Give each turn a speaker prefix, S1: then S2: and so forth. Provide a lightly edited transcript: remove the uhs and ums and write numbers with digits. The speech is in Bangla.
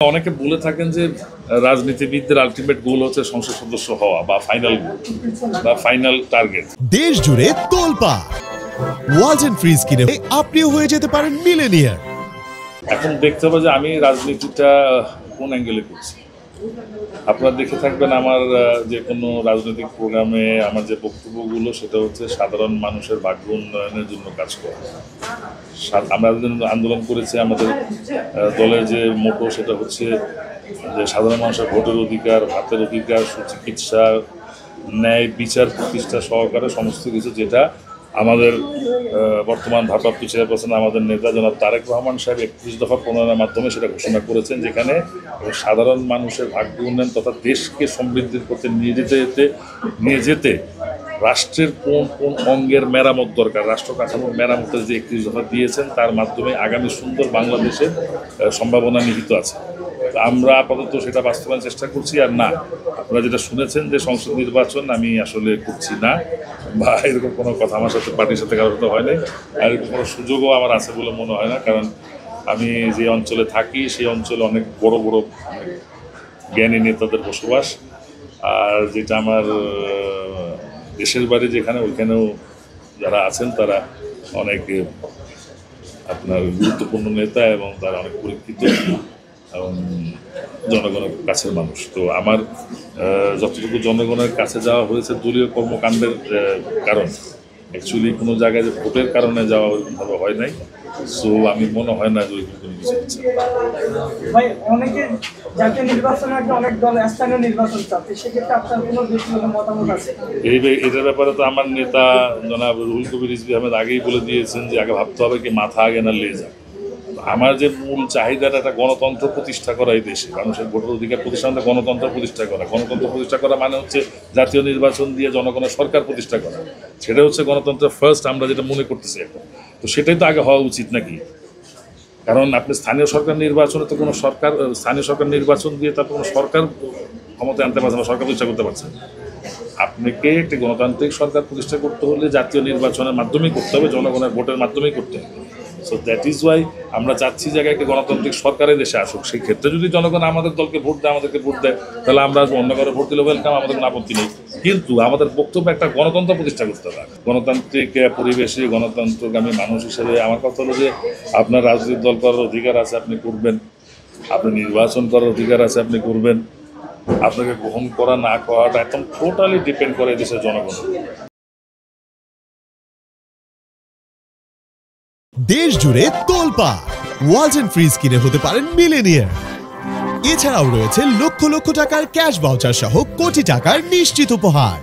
S1: অনেকে বলে থাকেন যে রাজনীতিবিদদের আলটিমেট গোল হচ্ছে সংসদ সদস্য হওয়া বা ফাইনাল গোল বা ফাইনাল টার্গেট।
S2: দেশ জুড়ে তোলপাড় ওয়ালটন ফ্রিজ কিনে আপনিও হয়ে যেতে পারেন মিলেনিয়ার।
S1: এখন দেখতে হবে যে আমি রাজনীতিটা কোন অ্যাঙ্গেলে করছি। আপনারা দেখে থাকবেন আমার যে কোনো রাজনৈতিক প্রোগ্রামে আমার যে বক্তব্যগুলো সেটা হচ্ছে সাধারণ মানুষের ভাগ্য উন্নয়নের জন্য কাজ করা। আমরা আন্দোলন করেছি, আমাদের দলের যে মোটো সেটা হচ্ছে যে সাধারণ মানুষের ভোটের অধিকার, ভাতের অধিকার, সুচিকিৎসা, ন্যায় বিচার প্রতিষ্ঠা সহকারে সমস্ত কিছু, যেটা আমাদের বর্তমান ভারপ্রাপ্ত চেয়ারপারসন আমাদের নেতা জনাব তারেক রহমান সাহেব 31 দফা প্রণয়নের মাধ্যমে সেটা ঘোষণা করেছেন, যেখানে সাধারণ মানুষের ভাগ্য উন্নয়ন তথা দেশকে সমৃদ্ধির পথে নিয়ে যেতে রাষ্ট্রের কোন কোন অঙ্গের মেরামত দরকার, রাষ্ট্র কাঠামোর মেরামতের যে 31 দফা দিয়েছেন, তার মাধ্যমে আগামী সুন্দর বাংলাদেশের সম্ভাবনা নিহিত আছে। আমরা আপাতত সেটা বাস্তবায়নের চেষ্টা করছি। আর না, আপনারা যেটা শুনেছেন যে সংসদ নির্বাচন আমি আসলে করছি না, বা এরকম কোনো কথা আমার সাথে পার্টির সাথে কারোর সাথে হয় নাই, আর এরকম কোনো সুযোগও আমার আছে বলে মনে হয় না। কারণ আমি যে অঞ্চলে থাকি সেই অঞ্চলে অনেক বড় বড় জ্ঞানী নেতাদের বসবাস, আর যেটা আমার দেশের বাড়ি যেখানে, ওইখানেও যারা আছেন তারা অনেক আপনার গুরুত্বপূর্ণ নেতা এবং তারা অনেক পরীক্ষিত এবং জনগণের কাছের মানুষ। তো আমার যতটুকু জনগণের কাছে যাওয়া হয়েছে দলীয় কর্মকাণ্ডের কারণ, অ্যাকচুয়ালি কোনো জায়গায় যে ভোটের কারণে যাওয়া ওইরকমভাবে হয় নাই। সো আমি মনে হয় না যে ওইরকম কোনো কিছু হচ্ছে।
S3: ভাই, অনেকে জাতীয় নির্বাচনে অনেক দল স্থানীয় নির্বাচন চাচ্ছে, সেক্ষেত্রে আপনার কোনো ব্যক্তিগত মতামত আছে?
S1: এটার ব্যাপারে তো আমার নেতা জনাব রুহুল কবির রিজভী আহমেদ আগেই বলে দিয়েছেন যে আগে ভাবতে হবে কি মাথা আগে না লেজা। আমার যে মূল চাহিদাটা একটা গণতন্ত্র প্রতিষ্ঠা করা, এই দেশে মানুষের ভোটের অধিকার প্রতিষ্ঠা, গণতন্ত্র প্রতিষ্ঠা করা। গণতন্ত্র প্রতিষ্ঠা করা মানে হচ্ছে জাতীয় নির্বাচন দিয়ে জনগণের সরকার প্রতিষ্ঠা করা। সেটা হচ্ছে গণতন্ত্রের ফার্স্ট, আমরা যেটা মনে করতেছি এখন। তো সেটাই তো আগে হওয়া উচিত নাকি? কারণ আপনি স্থানীয় সরকার নির্বাচনে তো কোনো সরকার, স্থানীয় সরকার নির্বাচন দিয়ে তারপর কোনো সরকার ক্ষমতায় আনতে পারছেন না, সরকার প্রতিষ্ঠা করতে পারছেন। আপনাকে একটি গণতান্ত্রিক সরকার প্রতিষ্ঠা করতে হলে জাতীয় নির্বাচনের মাধ্যমেই করতে হবে, জনগণের ভোটের মাধ্যমেই করতে হবে। সো দ্যাট ইজ ওয়াই আমরা চাচ্ছি জায়গায় একটি গণতান্ত্রিক সরকারের দেশে আসুক। সেই ক্ষেত্রে যদি জনগণ আমাদের দলকে ভোট দেয়, আমাদেরকে ভোট দেয়, তাহলে আমরা অন্য কারো ভোট দিলে ওয়েলকাম, আমাদের কোনো আপত্তি নেই। কিন্তু আমাদের বক্তব্য একটা গণতন্ত্র প্রতিষ্ঠা করতে হবে। গণতান্ত্রিক পরিবেশে গণতন্ত্রগামী মানুষ হিসেবে আমার কথা হলো যে আপনার রাজনৈতিক দল করার অধিকার আছে, আপনি করবেন। আপনি নির্বাচন করার অধিকার আছে, আপনি করবেন। আপনাকে গ্রহণ করা না করাটা একদম টোটালি ডিপেন্ড করে দেশের জনগণ।
S2: দেশ জুড়ে তোলপাড় ওয়ালটন ফ্রিজ কিনে হতে পারেন মিলেনিয়ার। এছাড়াও রয়েছে লক্ষ লক্ষ টাকার ক্যাশ ভাউচার সহ কোটি টাকার নিশ্চিত উপহার।